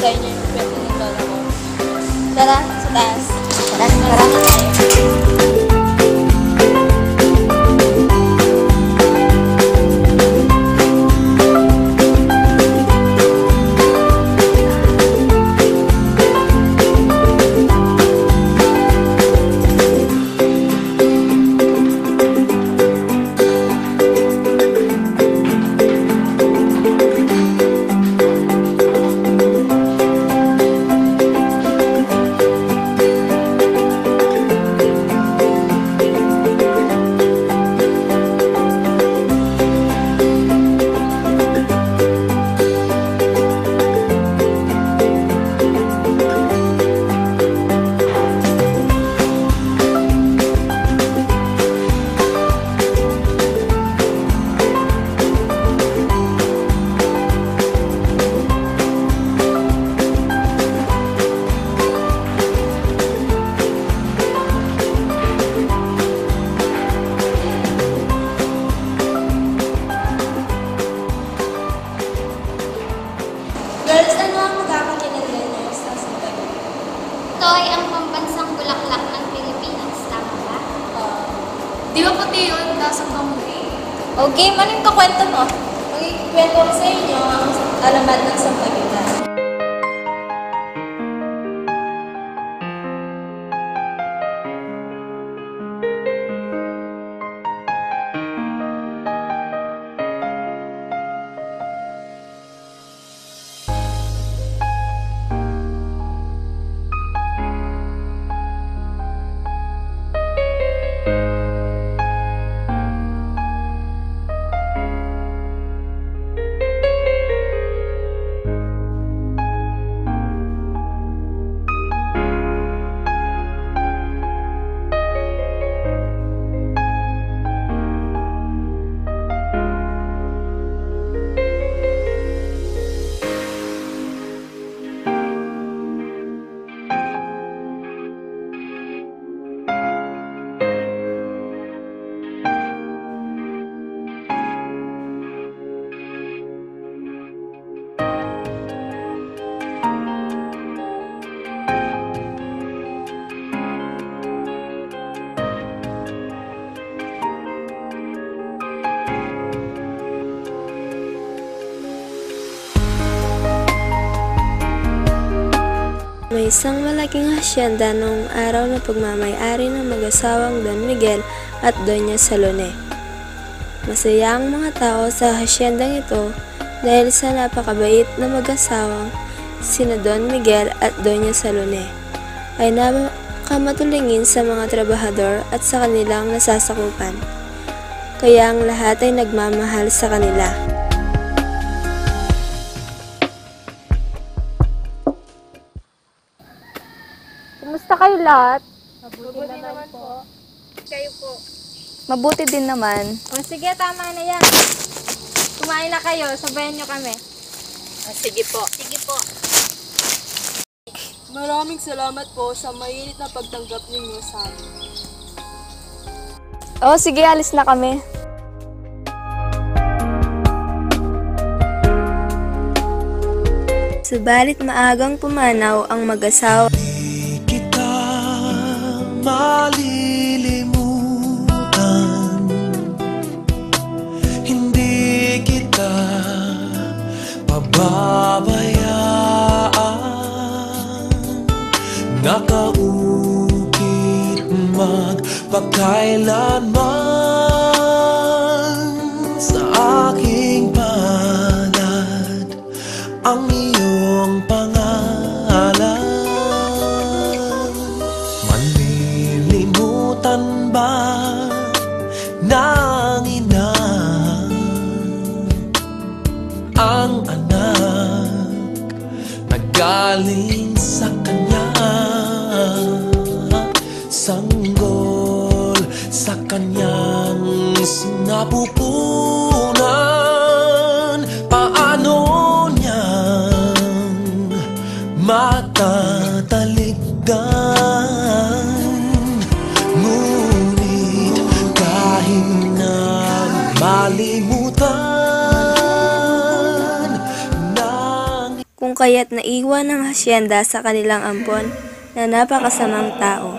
sa inyo yung kwento ng lola ko. Tara, sa taas. Tara, tara. Girls, ano ang magkakakinaglan niyo sa Sambagi? Ito ay ang pambansang bulaklak ng Pilipinas, tama ba? Di ba puti yun? Dasang kamuti. Okay, ano yung kakwento mo? Magkikwento ko sa inyo ang alamat ng Sampaguita. May isang malaking hasyenda noong araw na pagmamay-ari ng mag-asawang Don Miguel at Doña Salone. Masaya ang mga tao sa hasyendang ito dahil sa napakabait na mag-asawang sina Don Miguel at Doña Salone ay napakamatulingin sa mga trabahador at sa kanilang nasasakupan. Kaya ang lahat ay nagmamahal sa kanila. Kumusta kayo lahat? Mabuti naman po. Kayo po. Mabuti din naman. O sige, tama na yan. Kumain na kayo, sabayan nyo kami. Sige po. Sige po. Maraming salamat po sa mainit na pagtanggap ninyo sa amin. Oo, sige, alis na kami. Subalit maagang pumanaw ang mag-asawa. Malilimutan, hindi kita pababayaan. Nakaukit magpakailanman sa aking palad ang iyong pangalan. Malilimutan ba ng ina ang anak na galing sa kanya? Sanggol sa kanyang sinapupunan. Paano niyang matatalikdan? Ngunit kahit na malimutan ng... Kung kaya't naiwan ng hasyenda sa kanilang ampon na napakasamang tao.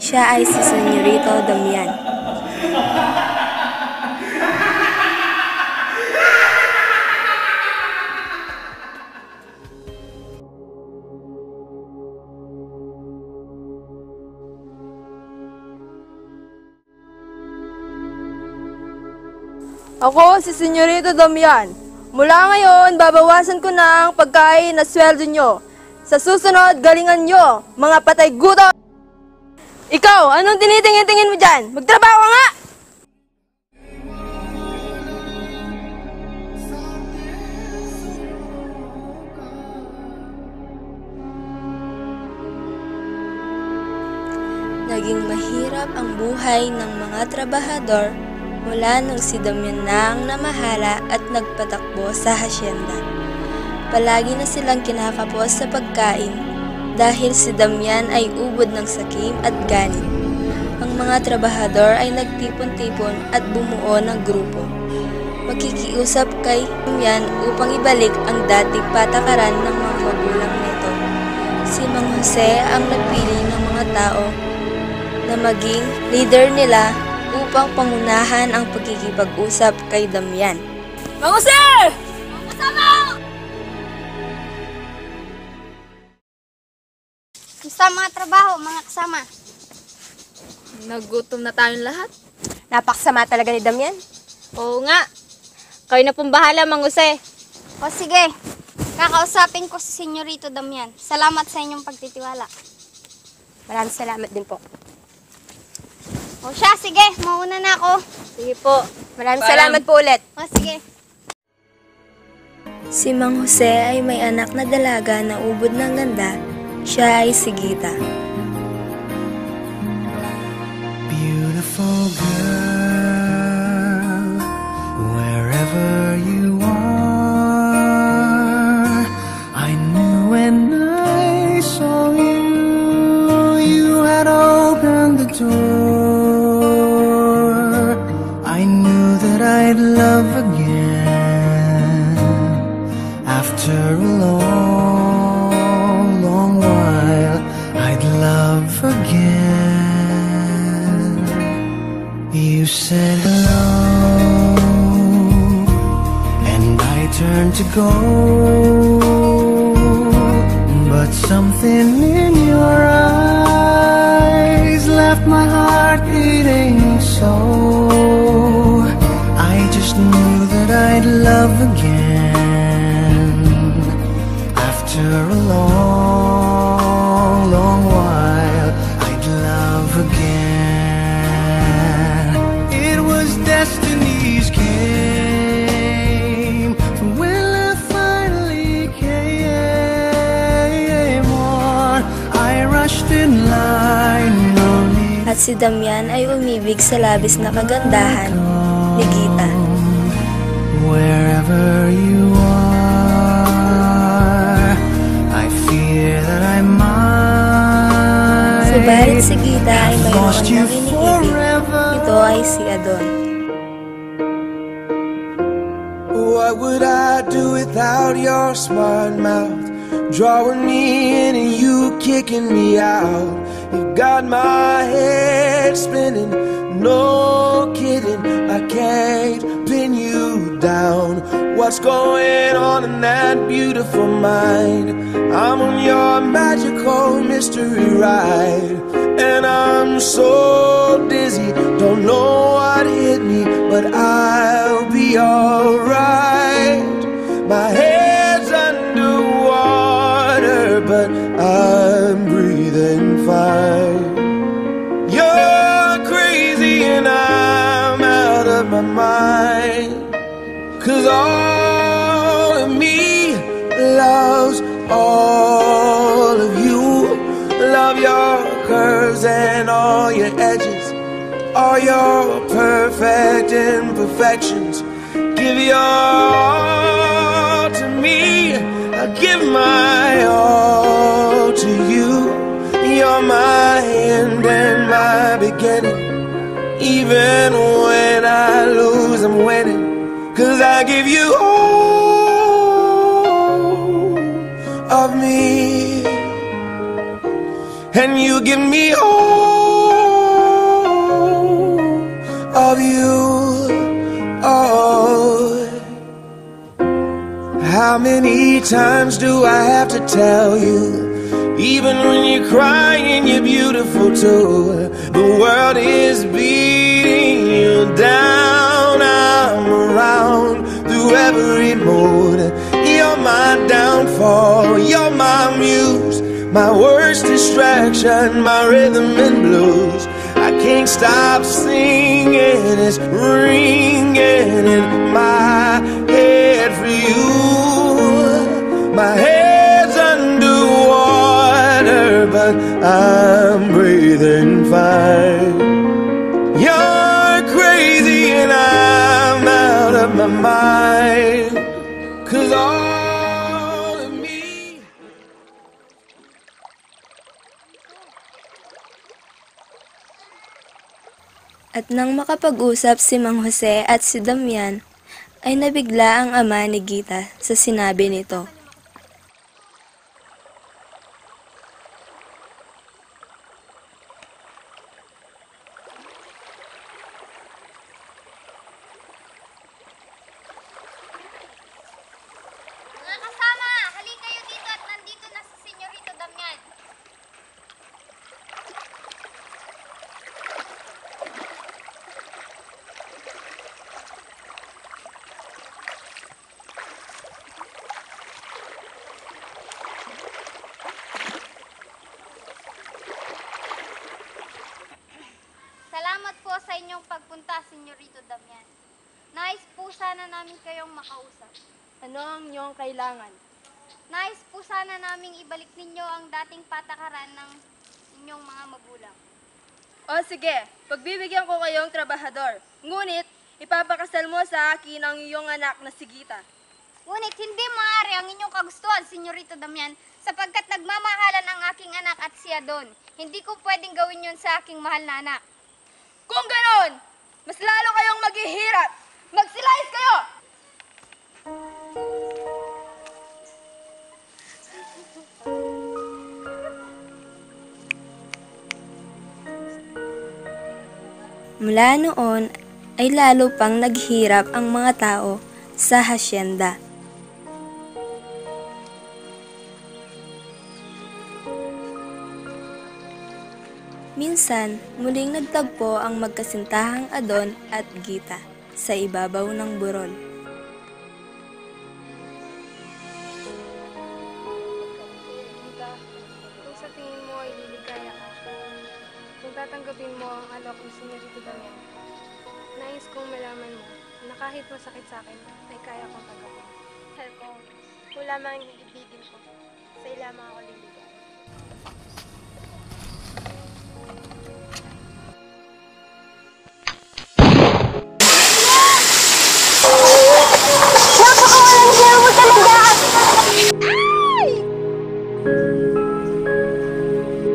Siya ay si Senyorito Damian. Ako si Senyorito Damian. Mula ngayon, babawasan ko na ang pagkain na sweldo nyo. Sa susunod, galingan nyo, mga patay gutom! Ikaw, anong tinitingin-tingin mo dyan? Magtrabaho ka nga! Naging mahirap ang buhay ng mga trabahador mula nung si Damian na ang namahala at nagpatakbo sa hasyenda. Palagi na silang kinakapos sa pagkain dahil si Damian ay ubod ng sakim at ganit. Ang mga trabahador ay nagtipon-tipon at bumuo ng grupo. Makikiusap kay Damian upang ibalik ang dating patakaran ng mga magulang nito. Si Mang Jose ang napili ng mga tao na maging leader nila upang pangunahan ang pagkikipag-usap kay Damian. Mang Jose! Sa mga trabaho, mga kasama. Nagutom na tayong lahat. Napaksama talaga ni Damian. Oo nga. Kayo na pong bahala, Mang Jose. O sige, kakausapin ko si Senyorito Damian. Salamat sa inyong pagtitiwala. Maraming salamat din po. O siya, sige, mauna na ako. Sige po. Maraming salamat po ulit. O sige. Si Mang Jose ay may anak na dalaga na ubod ng ganda. Siya ay si Gita. Beautiful girl, wherever you are, I knew when I saw you, you had opened the door. I knew that I'd love again after a long while. I'd love again. You said hello, and I turned to go, but something in your eyes left my heart beating so. I just knew that I'd love again after a long while. I'd love again. It was destiny's game for when I finally came on. I rushed in line only. At si Damian ay umibig sa labis na kagandahan ni Gita. Wherever you are, I fear that I might. Subalit si Gita ay mayroon lost you ng iniibig. forever. Ito ay si Adon. What would I do without your smart mouth? Drawing me in and you kicking me out. You got my head spinning, no kidding. I can't pin you down. What's going on in that beautiful mind? I'm on your magical mystery ride, and I'm so dizzy, don't know what hit me, but I'll be alright. My head's underwater, but I'm breathing fine. You're crazy and I'm out of my mind, 'cause all of me loves all of you. Love your curves and all your edges, all your perfect imperfections. Give your all to me, I give my all to you. You're my end and my beginning. Even when I lose, I'm winning, 'cause I give you all and you give me all of you. Oh, how many times do I have to tell you? Even when you're crying, you're beautiful too. The world is beating you down. I'm around through every mood. You're my downfall, you're my muse, my worst distraction, my rhythm and blues. I can't stop singing, it's ringing in my head for you. My head's underwater, but I'm breathing fine. You're crazy and I'm out of my mind, 'cause all of me. At nang makapag-usap si Mang Jose at si Damian, ay nabigla ang ama ni Gita sa sinabi nito. Mga kasama, halika kayo dito at nandito na si Senyorito Damian. Salamat po sa inyong pagpunta, Senyorito Damian. Nais po sana namin kayong makausap. Ano ang iyong kailangan? Nais po sana naming ibalik ninyo ang dating patakaran ng inyong mga magulang. O sige, pagbibigyan ko kayong trabahador. Ngunit, ipapakasal mo sa akin ang iyong anak na si Gita. Ngunit hindi maaari ang inyong kagustuhan, Senyorito Damian, sapagkat nagmamahalan ang aking anak at siya doon. Hindi ko pwedeng gawin yun sa aking mahal na anak. Kung ganon, mas lalo kayong maghihirap. Magsilayas kayo! Mula noon ay lalo pang naghirap ang mga tao sa hasyenda. Minsan, muling nagtagpo ang magkasintahang Adon at Gita sa ibabaw ng burol. Gita, kung sa tingin mo ay liligaya ka, kung tatanggapin mo ang alok ni Senyorito Damian, nais kong malaman mo na kahit masakit sa akin, ay kaya kong tanggapin. Dahil kung wala mang ibigin ko, sa ilamang ako liligaya.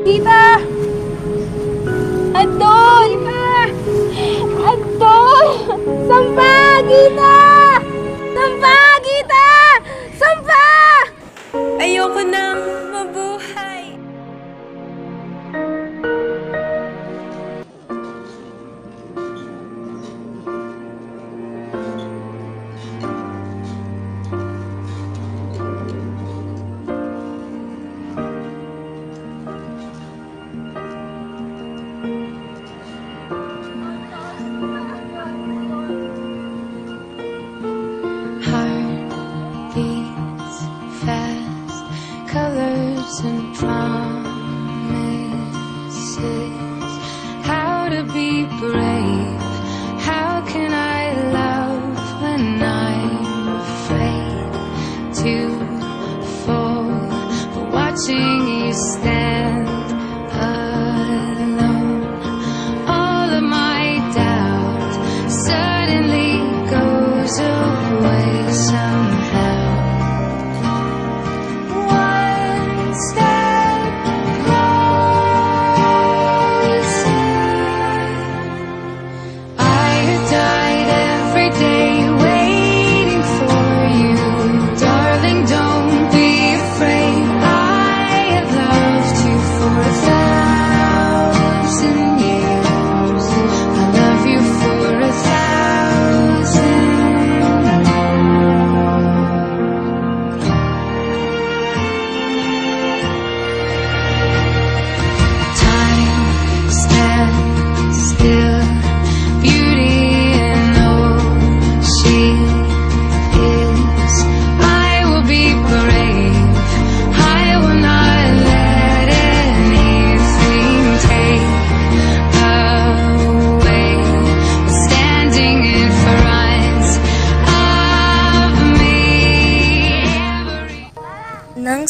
Gita! Adon! Adon! Sampa! Gita! Sampa! Gita! Sampa! Ayoko nang mabuhay.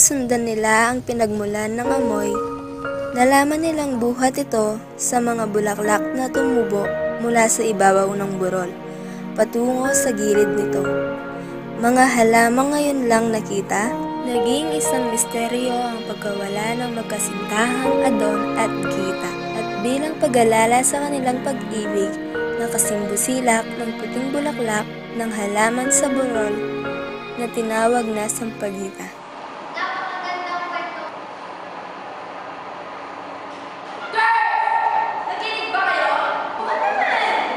masundan nila ang pinagmulan ng amoy, nalaman nilang buhat ito sa mga bulaklak na tumubo mula sa ibabaw ng burol, patungo sa gilid nito. Mga halamang ngayon lang nakita, naging isang misteryo ang pagkawala ng magkasintahang Adon at Kita. At bilang pag-alala sa kanilang pag-ibig, nakasimbusilak ng puting bulaklak ng halaman sa burol na tinawag na sampagita.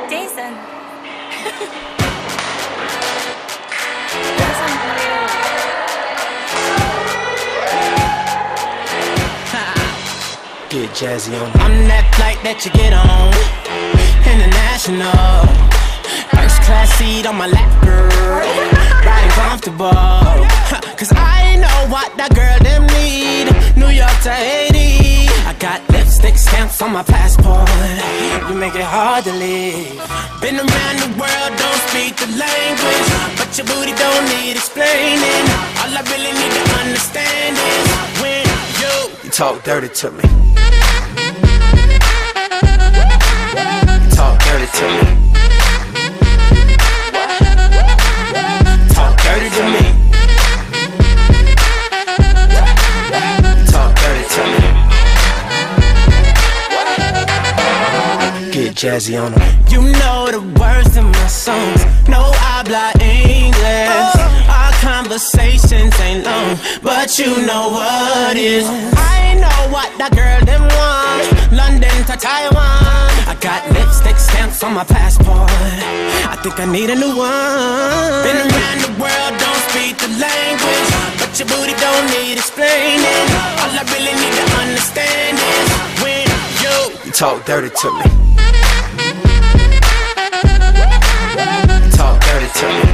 Jason! Get jazzy on. I'm that flight that you get on, international. First class seat on my lap, girl, riding comfortable. Cause I know what that girl them need. New York to Haiti, I got lipstick stamps on my passport. You make it hard to leave. Been around the world, don't speak the language, but your booty don't need explaining. All I really need to understand is when you Talk dirty to me. Talk dirty to me. Talk dirty to me. Talk dirty to me. Get jazzy on them. You know the words in my songs. No habla English. Our conversations ain't long, but you know what is. I know what that girl them want. London to Taiwan. I got lipstick stamps on my passport. I think I need a new one. Been around the world, don't speak the language, but your booty don't need explaining. All I really need to understand is when you Talk dirty to me. Talk dirty to me.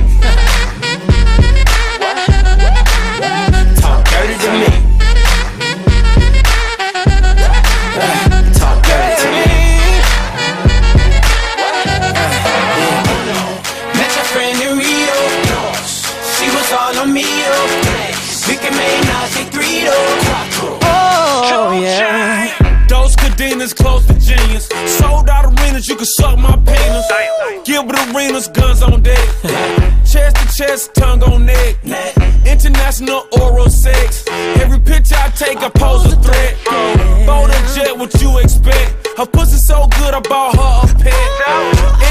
Talk dirty to me. Talk dirty to me. met your friend in Rio. She was all on me, we can make Nazi 3 Oh yeah. Those cadenas close to genius. Sold out arenas, you can suck my penis. Gilbert Arenas, guns on deck. Chest to chest, tongue on neck. International oral sex. Every picture I take, I pose a threat. Bold and jet, what you expect? Her pussy so good, I bought her a pet.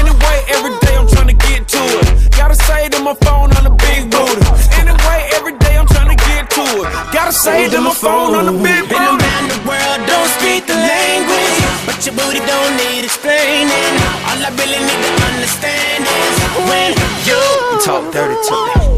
Anyway, every day I'm trying to get to it. Gotta say to my phone on the big booty. Anyway, every day I'm trying to get to it. Gotta say to my phone on the big booty. Been around the world, don't speak the language, but your booty don't need explaining. All I really need to understand is when you Talk dirty to me.